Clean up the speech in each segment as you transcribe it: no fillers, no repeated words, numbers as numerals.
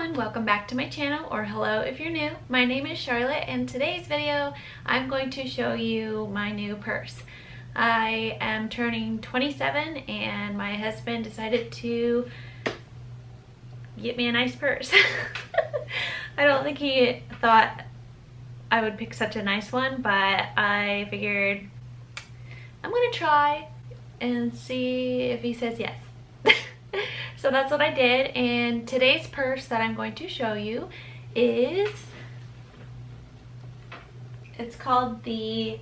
everyone, welcome back to my channel, or hello if you're new. My name is Charlotte and today's video I'm going to show you my new purse. I am turning 27 and my husband decided to get me a nice purse. I don't think he thought I would pick such a nice one, but I figured I'm gonna try and see if he says yes. So that's what I did, and today's purse that I'm going to show you is, it's called the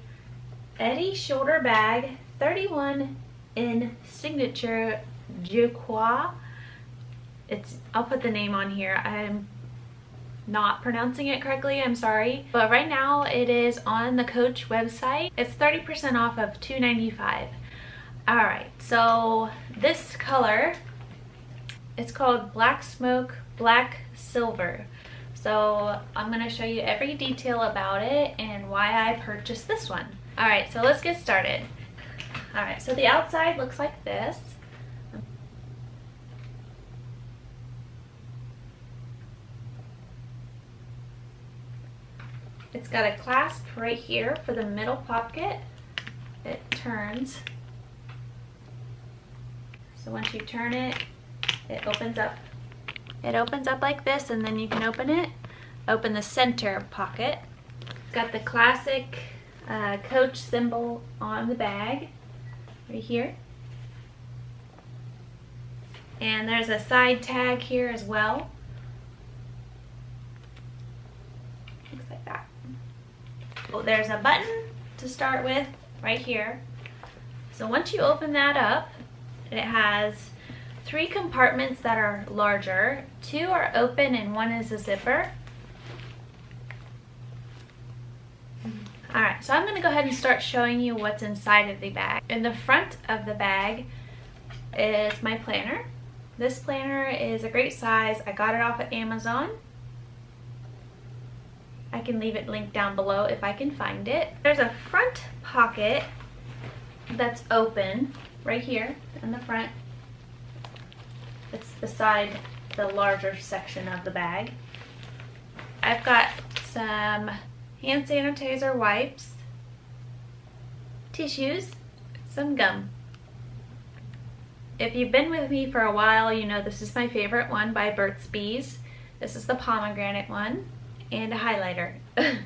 Edie shoulder bag 31 in signature Jacquard. I'll put the name on here. I'm not pronouncing it correctly, I'm sorry. But right now it is on the Coach website. It's 30% off of $2.95. Alright, so this color, it's called Black Smoke Black Silver. So I'm going to show you every detail about it and why I purchased this one. Alright, so let's get started. Alright, so the outside looks like this. It's got a clasp right here for the middle pocket. It turns. So once you turn it, it opens up. It opens up like this, and then you can open it. Open the center pocket. It's got the classic Coach symbol on the bag right here. And there's a side tag here as well. Looks like that. Oh, there's a button to start with right here. So once you open that up, it has 3 compartments that are larger. 2 are open and 1 is a zipper. Alright, so I'm going to go ahead and start showing you what's inside of the bag. In the front of the bag is my planner. This planner is a great size. I got it off of Amazon. I can leave it linked down below if I can find it. There's a front pocket that's open right here in the front. It's beside the larger section of the bag. I've got some hand sanitizer wipes, tissues, some gum. If you've been with me for a while, you know this is my favorite one by Burt's Bees. This is the pomegranate one, and a highlighter. Then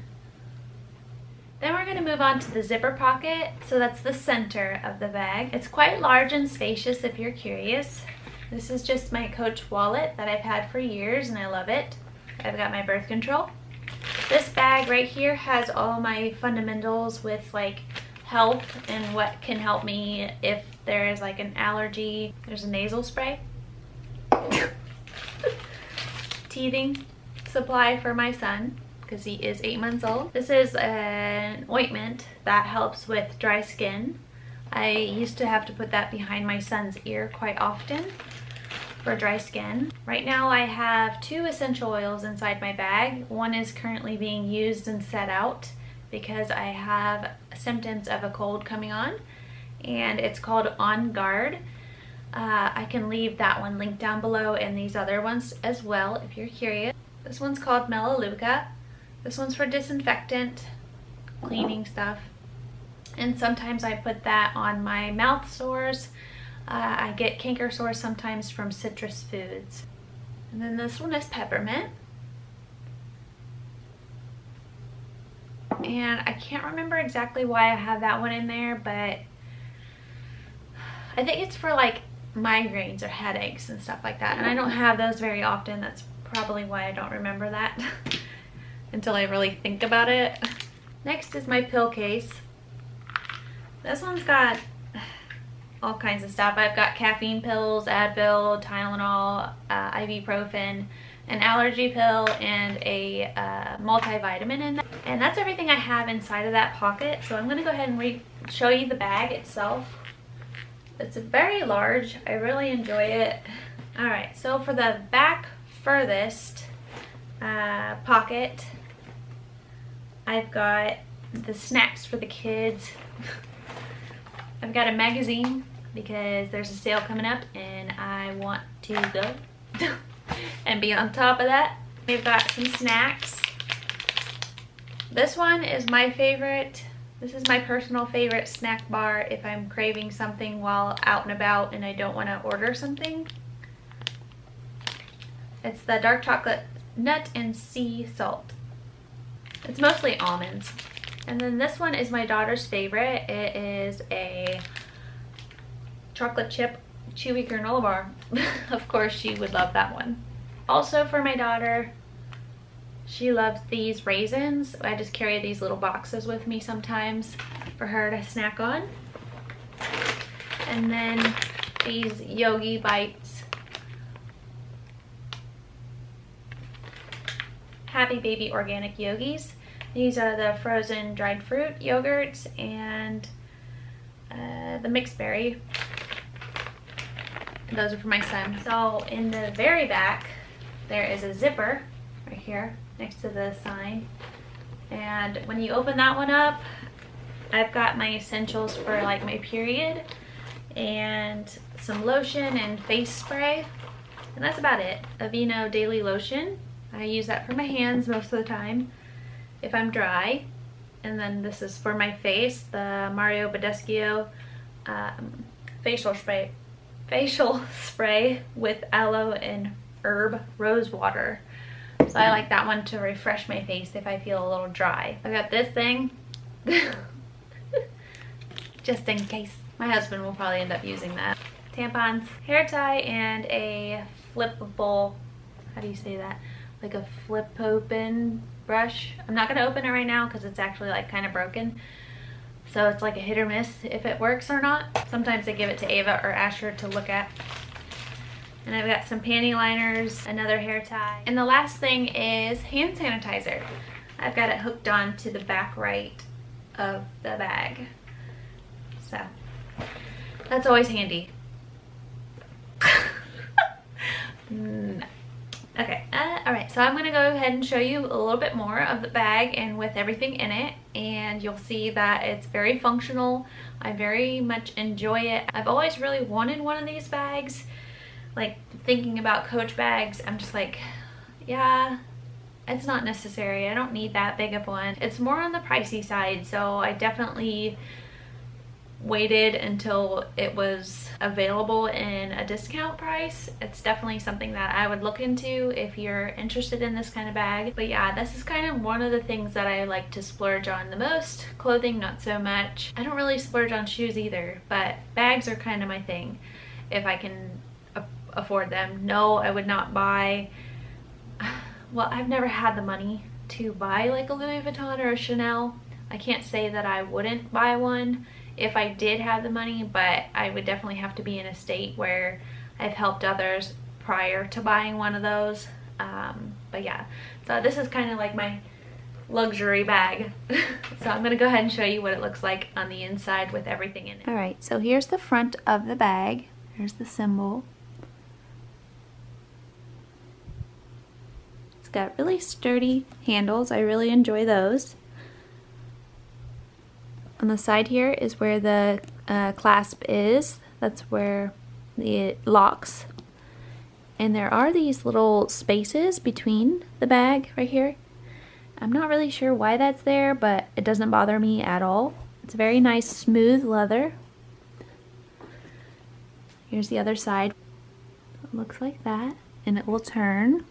we're going to move on to the zipper pocket. So that's the center of the bag. It's quite large and spacious if you're curious. This is just my Coach wallet that I've had for years and I love it. I've got my birth control. This bag right here has all my fundamentals with like health and what can help me if there is like an allergy. There's a nasal spray. Teething supply for my son, because he is 8 months old. This is an ointment that helps with dry skin. I used to have to put that behind my son's ear quite often for dry skin. Right now I have 2 essential oils inside my bag. One is currently being used and set out because I have symptoms of a cold coming on, and it's called On Guard. I can leave that one linked down below and these other ones as well if you're curious. This one's called Melaleuca. This one's for disinfectant, cleaning stuff. And sometimes I put that on my mouth sores. I get canker sores sometimes from citrus foods. And then this one is Peppermint. And I can't remember exactly why I have that one in there, but I think it's for like migraines or headaches and stuff like that. And I don't have those very often. That's probably why I don't remember that until I really think about it. Next is my pill case. This one's got all kinds of stuff. I've got caffeine pills, Advil, Tylenol, ibuprofen, an allergy pill, and a multivitamin in there. And that's everything I have inside of that pocket. So I'm going to go ahead and show you the bag itself. It's very large. I really enjoy it. Alright, so for the back furthest pocket, I've got the snacks for the kids. I've got a magazine because there's a sale coming up and I want to go. and be on top of that. We've got some snacks. This one is my favorite. This is my personal favorite snack bar if I'm craving something while out and about and I don't want to order something. It's the dark chocolate nut and sea salt. It's mostly almonds. And then this one is my daughter's favorite. It is a chocolate chip chewy granola bar. Of course she would love that one. Also for my daughter, she loves these raisins. I just carry these little boxes with me sometimes for her to snack on. And then these Yogi Bites Happy Baby Organic Yogis. These are the frozen dried fruit yogurts and the mixed berry. And those are for my son. So in the very back, there is a zipper right here next to the sign. And when you open that one up, I've got my essentials for like my period and some lotion and face spray. And that's about it. Aveeno Daily Lotion. I use that for my hands most of the time if I'm dry. And then this is for my face, the Mario Badescu facial spray with aloe and herb rose water. So I like that one to refresh my face if I feel a little dry. I got this thing just in case. My husband will probably end up using that. Tampons, hair tie, and a flippable, how do you say that? Like a flip open brush. I'm not gonna open it right now because it's actually like kind of broken. So it's like a hit or miss if it works or not. Sometimes I give it to Ava or Asher to look at. And I've got some panty liners, another hair tie. And the last thing is hand sanitizer. I've got it hooked on to the back right of the bag. So that's always handy. No. Okay, alright, so I'm going to go ahead and show you a little bit more of the bag and with everything in it, and you'll see that it's very functional. I very much enjoy it. I've always really wanted one of these bags. Like, thinking about Coach bags, I'm just like, yeah, it's not necessary. I don't need that big of one. It's more on the pricey side, so I definitely waited until it was available in a discount price. It's definitely something that I would look into if you're interested in this kind of bag. But yeah, this is kind of one of the things that I like to splurge on the most. Clothing, not so much. I don't really splurge on shoes either, but bags are kind of my thing if I can afford them. No, I would not buy, well, I've never had the money to buy like a Louis Vuitton or a Chanel. I can't say that I wouldn't buy one if I did have the money, but I would definitely have to be in a state where I've helped others prior to buying one of those. But yeah, so this is kind of like my luxury bag. So I'm gonna go ahead and show you what it looks like on the inside with everything in it. All right, so here's the front of the bag. Here's the symbol. It's got really sturdy handles. I really enjoy those. On the side here is where the clasp is. That's where it locks. And there are these little spaces between the bag right here. I'm not really sure why that's there, but it doesn't bother me at all. It's very nice, smooth leather. Here's the other side. It looks like that, and it will turn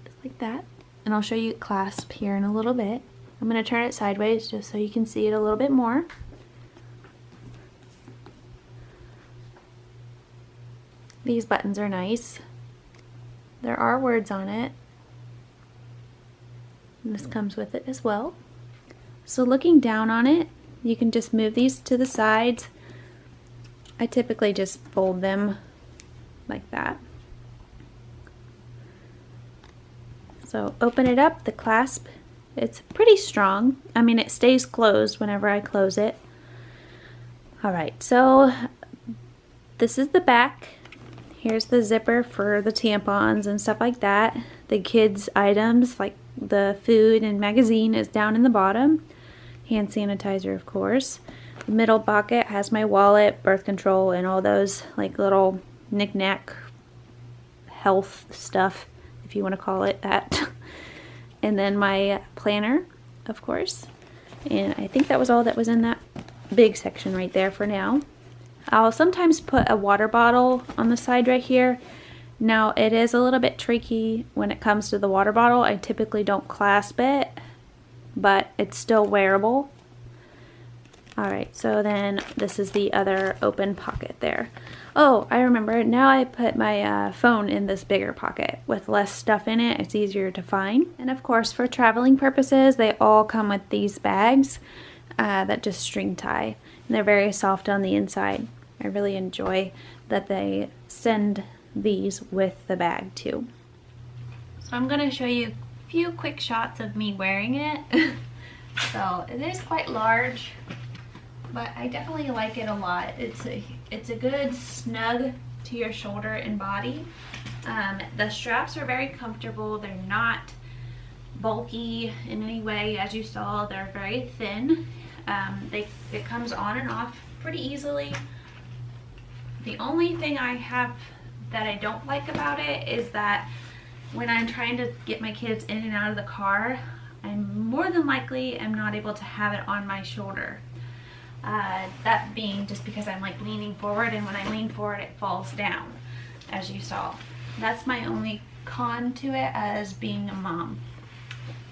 just like that. And I'll show you clasp here in a little bit. I'm going to turn it sideways just so you can see it a little bit more. These buttons are nice. There are words on it. And this comes with it as well. So looking down on it, you can just move these to the sides. I typically just fold them like that. So open it up, the clasp. It's pretty strong. I mean, it stays closed whenever I close it. Alright, so this is the back. Here's the zipper for the tampons and stuff like that. The kids' items, like the food and magazine, is down in the bottom. Hand sanitizer, of course. The middle pocket has my wallet, birth control, and all those like little knick-knack health stuff, if you want to call it that. And then my planner, of course. And I think that was all that was in that big section right there for now. I'll sometimes put a water bottle on the side right here. Now it is a little bit tricky when it comes to the water bottle. I typically don't clasp it, but it's still wearable. Alright, so then this is the other open pocket there. Oh, I remember. Now I put my phone in this bigger pocket. With less stuff in it, it's easier to find. And of course, for traveling purposes, they all come with these bags that just string tie. And they're very soft on the inside. I really enjoy that they send these with the bag too. So I'm going to show you a few quick shots of me wearing it. So it is quite large, but I definitely like it a lot. It's a good snug to your shoulder and body. The straps are very comfortable. They're not bulky in any way. As you saw, they're very thin. It comes on and off pretty easily. The only thing I have that I don't like about it is that when I'm trying to get my kids in and out of the car, I'm more than likely am not able to have it on my shoulder. That being just because I'm like leaning forward, and when I lean forward it falls down, as you saw. That's my only con to it as being a mom.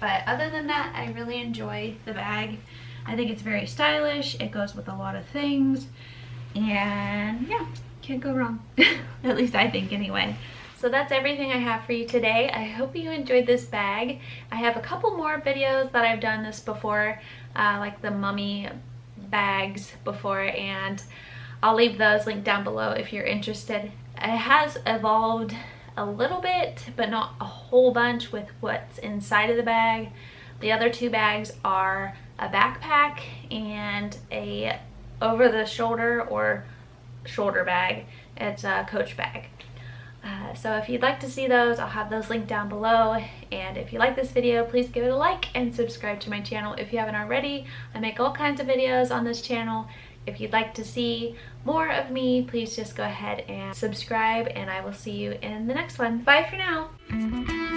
But other than that, I really enjoy the bag. I think it's very stylish. It goes with a lot of things, and yeah, can't go wrong. At least I think anyway. So that's everything I have for you today. I hope you enjoyed this bag. I have a couple more videos that I've done this before, like the mummy bags before, and I'll leave those linked down below if you're interested. It has evolved a little bit, but not a whole bunch with what's inside of the bag. The other two bags are a backpack and a over the shoulder or shoulder bag. It's a Coach bag. So if you'd like to see those, I'll have those linked down below. And if you like this video, please give it a like and subscribe to my channel if you haven't already. I make all kinds of videos on this channel. If you'd like to see more of me, please just go ahead and subscribe, and I will see you in the next one. Bye for now.